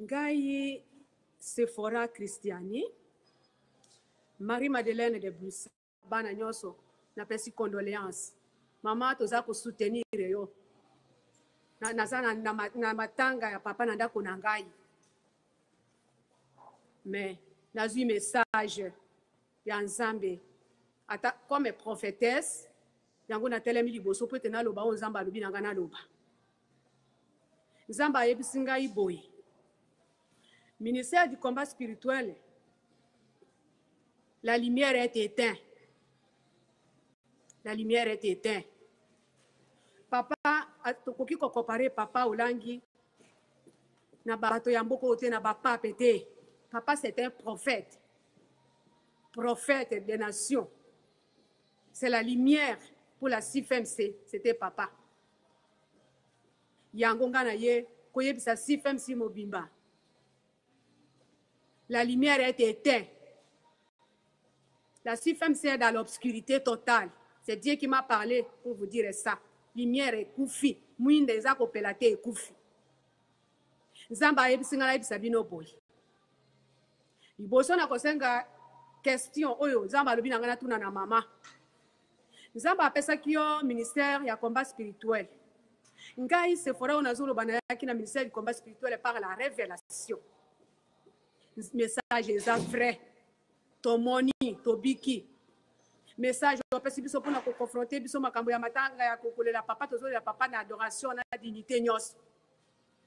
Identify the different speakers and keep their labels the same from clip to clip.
Speaker 1: Ngai Sephora Christiani, Marie-Madeleine de Bruxelles, bana nyoso, na pesi condoléances. Maman toza ko soutenir yo. Na matanga ya papa nanda ko nangai. Mais nazui message ya Nzambe. Ata comme prophétesse, yango na telemi liboso po tena loba o Nzamba lobi nanga na loba. Nzamba yebisi ngai boye. Ministère du combat spirituel, la lumière est éteinte. La lumière est éteinte. Papa, tokoki ko comparer papa Olangi na bato ya mboko ote na papa pété. Papa c'est un prophète. Prophète des nations. C'est la lumière pour la CFMC, c'était papa. Yango ngana ye koyebisa CFMC mobimba. La lumière est éteinte. La CFMC est dans l'obscurité totale. C'est Dieu qui m'a parlé pour vous dire ça. Lumière est koufi. Mouinde eza kopelate est koufi. Nzamba yebisingala yebisa bino boy. Iboso na kosenga question oyo Nzamba lobi nanga na tuna na mama. Nzamba apesa kiyo ministère ya combat spirituel. Ngai Sephora onazolo bana yaki na ministère du combat spirituel par la révélation. Message est vrai. Tomoni, tobiki. Message opesi biso pona ko confronter biso makambo ya matanga ya kokolela papa tozo ya papa na adoration na dignité nyos.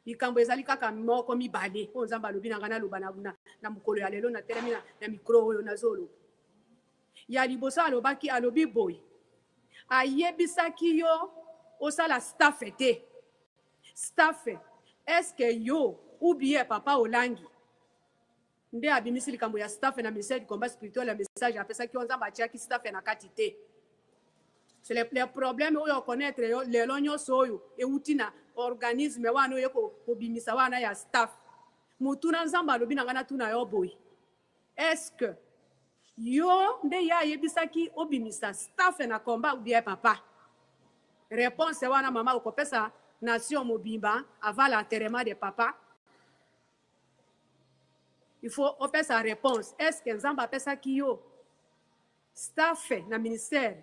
Speaker 1: Likambo ezali kaka moko mibale. O Nzamba lobi nanga na loba na mukolo ya lelo na telemi na micro oyo nazolo. Ya liboso alobaki alobi boy. Ayebisaki yo osala staff ete. Staff. Est-ce que yo ou bien papa Olangi nde abimisi likambo ya staff na ministère du combat spirituel la message apesa ki Nzamba atiaki staff na katite. C'est le problème oyo connaître le lonyo soyo e utina organisme wana oyo ko bimisa wana ya staff. Mutuna Nzamba lobi nanga na tuna yo boy. Est-ce que yo nde ya yebisaki obimisa staff na combat ou bien papa? Réponse wana mama okopesa nation mobimba avant l'enterrement de papa. Il faut faire sa réponse. Est-ce que Nzamba pesa kiyo staff na ministère?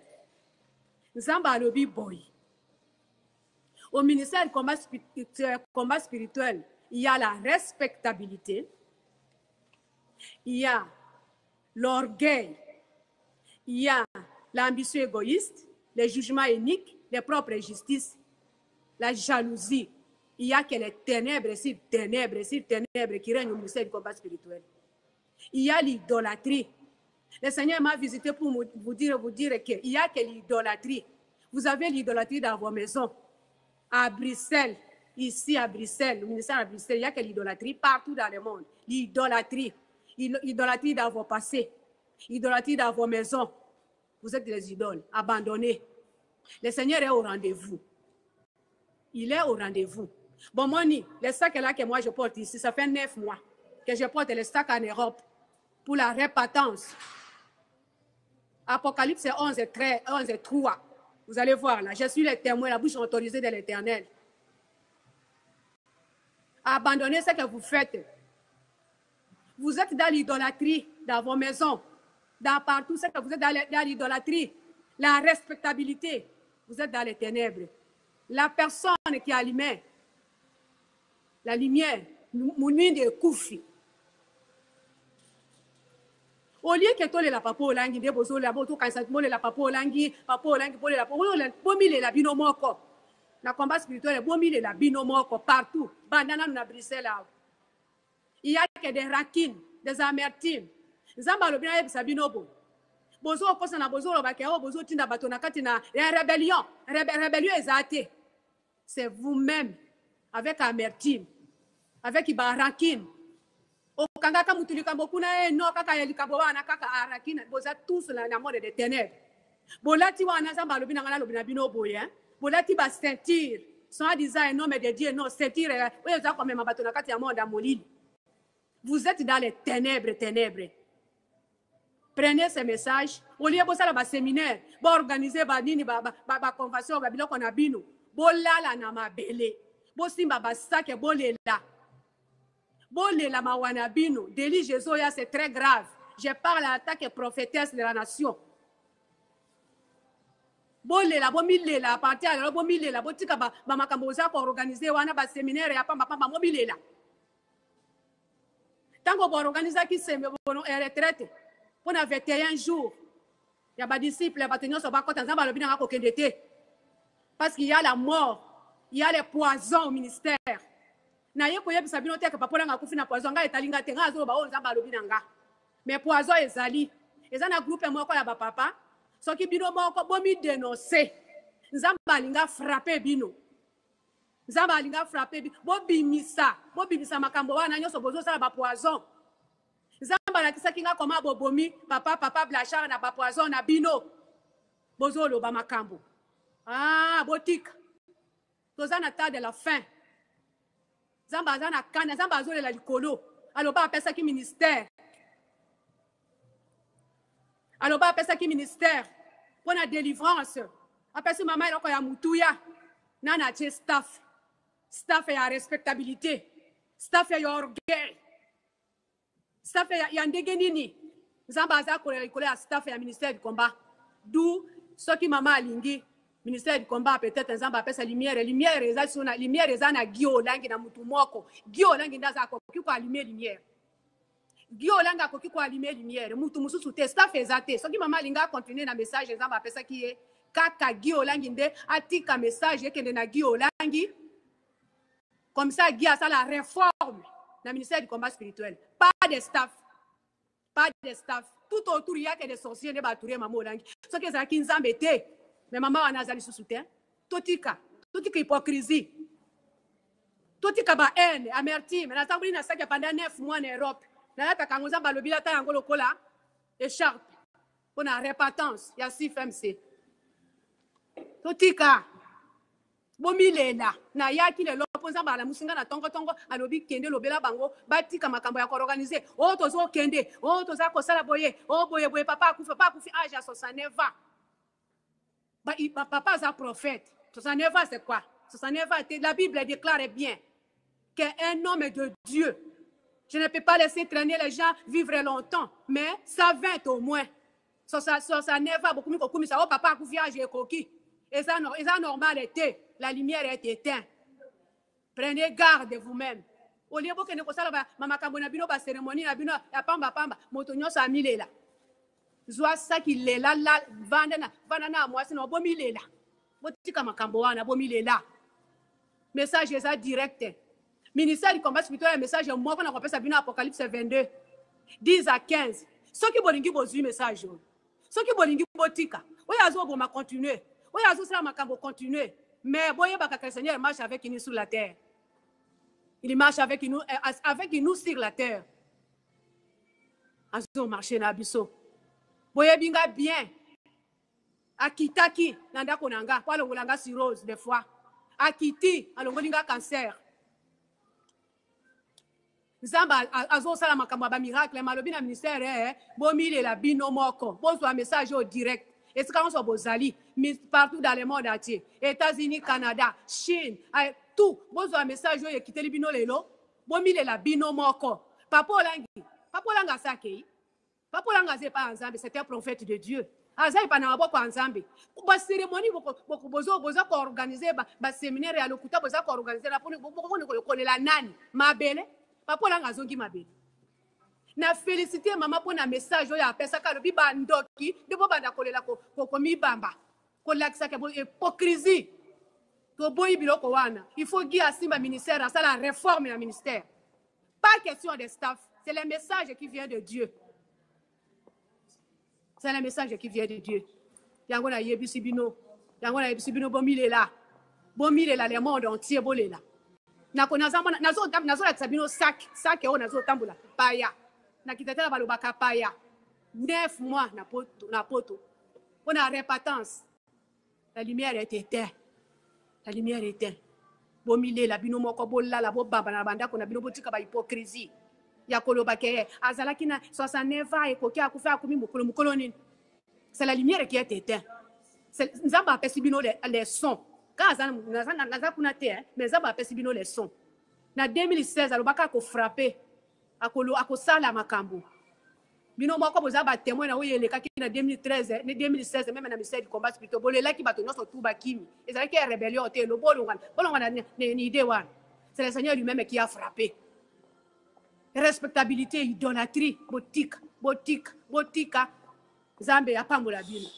Speaker 1: Nzamba alobi boy. Au ministère du combat spirituel, il y a la respectabilité, il y a l'orgueil, il y a l'ambition égoïste, les jugements iniques, les propres justices, la jalousie. Il y a que les ténèbres qui règnent au ministère du combat spirituel. Il y a l'idolâtrie. Le Seigneur m'a visité pour vous dire qu'il y a que l'idolâtrie. Vous avez l'idolâtrie dans vos maisons. À Bruxelles, ici à Bruxelles, le ministère à Bruxelles, il y a que l'idolâtrie partout dans le monde. L'idolâtrie. L'idolâtrie dans vos passés. L'idolâtrie dans vos maisons. Vous êtes des idoles, abandonnés. Le Seigneur est au rendez-vous. Il est au rendez-vous. Bon, Moni, le sac là que moi je porte ici, ça fait 9 mois que je porte le sac en Europe pour la répatence. Apocalypse 11:3. Vous allez voir là, je suis le témoin, la bouche autorisée de l'Éternel. Abandonnez ce que vous faites. Vous êtes dans l'idolâtrie, dans vos maisons, dans partout, ce que vous êtes dans l'idolâtrie, la respectabilité. Vous êtes dans les ténèbres. La personne qui allumait la lumière, mounine de koufi. Au lieu que toi la papa Olangi de bozo la boto kansa mole la papa Olangi pole la bomile la bino moko. Na combat spirituel bomile la bino moko partout, bandana na Bruxelles. Il y a que des raquines, des amertumes. Nzamba lo bina yebisa bino bo. Bozo kosa na bozo lo bakeo bozo tinda bato na kati na rébellion. Rébellion ezate. C'est vous-même avec amertume, avec ibarakine. Okangaka mutulika mbokuna no kaka yelikabo wana kaka arakina boza tous la mode de ténèbres. Bolati wana Nzamba lobi nanga lobi na bino boye. Bolati ba ceinture, sans disant un homme de Dieu non ceinture. Oyo za kwa mema bato na kati ya monde molili. Vous êtes dans les ténèbres. Prenez ces messages. Au lieu de ça, séminaire, organiser ba convention, ba biloko na bino. Bolala na mabele. Bo simba ba sac bolela. Bolela mawana bino. Délit Jésus, c'est très grave. Je parle à l'attaque prophétesse de la nation. Bolela, bomilela, à partir de là, bomilela, botika ba makamboza pour organiser wana ba séminaire ya pamba bomilela. Tant qu'on organise qui se retraite, pour 21 jours, il y a des disciples, il y a des parce qu'il y a la mort, il y a les poisons au ministère. Mais poison ezali, ils ont un groupe moi quoi ya papa, ce qui bino moko bomi dénoncer, nzamba linga frapper bino. Nzamba linga frapper bino, bobimisa makambo wana nyoso bozo sala ba poison. Nzamba la kisa kinga koma bobomi, papa Blachard na ba poison na bino. Bozo lo ba makambo. Ah, botika. Toza na ta de la fin. Nzamba zana kana, nzamba zo la likolo. Alors ba pesa ki ministère. Alors, on appelle ça qui ministère pour la délivrance. Après ça, maman, il y a mutuya. Nana, tu staff. Staff, il y a respectabilité. Staff, il y a orgueil. Staff, il y a ndégenini. Zambaza, il y a staff, il y a ministère du combat. D'où, ce qui maman a lingi, ministère du combat, peut-être, Zamba appelle ça lumière. Lumière, lumière, il y a Guillaume, langi na mutumoko. Guillaume, langi na zako, qui quoi lumière. Guillaume langa koki ko allumer lumière mutu mususu te staff ezate soki mama linga continuer na message ezamba pesa ki e kaka Guillaume langi nde atika message ekende na Guillaume langi comme ça Guillaume ça la réforme na ministère du combat spirituel pas de staff tout autour il y a que des sorciers ne batourer mama langi soki ezaki nzambe te mais mama wana azali susu te totika hypocrisie totika ba haine amertume na tambuli na saki pendant 9 mois en Europe. Nayata kangoza balobila ta yango lokola écharpe pour la répatance ya CFMC totika bomilela na yaki le loponza bala musinga na tongo alobi kende lobela bango batika makambo ya ko organiser tozo kende toza ko sala boye boye papa akufi âge à 69 ans papa est un prophète 69 ans c'est quoi 69 ans la Bible déclare bien qu'un homme de Dieu. Je ne peux pas laisser traîner les gens vivre longtemps, mais ça 20 au moins. Ça n'est pas beaucoup mieux ça. Oh papa, j'ai coquille. Et ça normal était. La lumière est éteinte. Prenez garde de vous-même. Au lieu de que ça maman kabona bino ba cérémonie na bino ya pamba motonyo sa milela. Zoa ça qui est là vandana moi sinon bomilela. Botika makambo wana bomilela. Message est direct. Ministère du combat spirituel, message, moi, qu'on a appelé ça, Apocalypse 22, 10 à 15. Ceux qui bolingi bozu message. Ceux qui bolingi botika. Oui, azo bon ma continuer. Oui, azo ça ma cambo continuer. Mais boye baka que le Seigneur marche avec nous sur la terre. Il marche avec nous sur la terre. Azo marcher na biso. Boye binga bien. Akitaki nanda konanga, kwa longolanga cirrhose des fois. Akiti alongolinga cancer. Nzamba azo sala makambo ba miracle malobi na ministère bomile la bino moko bozwa message au direct et c'est quand on bozali partout dans le monde entier États-Unis Canada Chine tout bozwa message au ekiteli bino lelo bomile la bino moko papa olanga sakei papa olanga c'est pas nzambe c'était un prophète de Dieu azai pa na maboko ya nzambe ba cérémonie bozo ko organiser ba séminaire ya lokuta bozo ko organiser na pour kolela nani mabele papa langa zongi mabele na féliciter maman pour na message oya pesa ka lobi bandoki de bo banda kolela ko mibamba ko lakisa ke hypocrisie to boyi biloko wana il faut guider asimba ministère à ça la réforme du ministère pas question de staff c'est le message qui vient de Dieu c'est le message qui vient de Dieu yango na yebisi bino bomilela le monde entier bolela nazo la sabino sac o nazo tambola paya na kitetela balobaka paya 9 mois na poto on a répatance la lumière est éteinte bomile la bino moko bolala bo baba na banda ko na bino botika ba hypocrisie ya koloba ke azalaki na 69 ans ekoki akufa akumi mokolo nini. C'est la lumière qui est éteinte. Nzamba apesi bino les sons. Quand naza kuna te, mais nzamba apesi bino les sons. Na 2016 alobaka ko frapper ako sala makambo. Bino moko boza ba témoin na oyo elekaki na 2013 ne 2016 même na ministère du combat spirituel bolelaki bato nyonso tout bakimi. Ezalaki rébellion te lo bolongana ni idée wana. C'est le Seigneur lui-même qui a frappé. Respectabilité, idolâtrie, botika, Zambe apambola bino.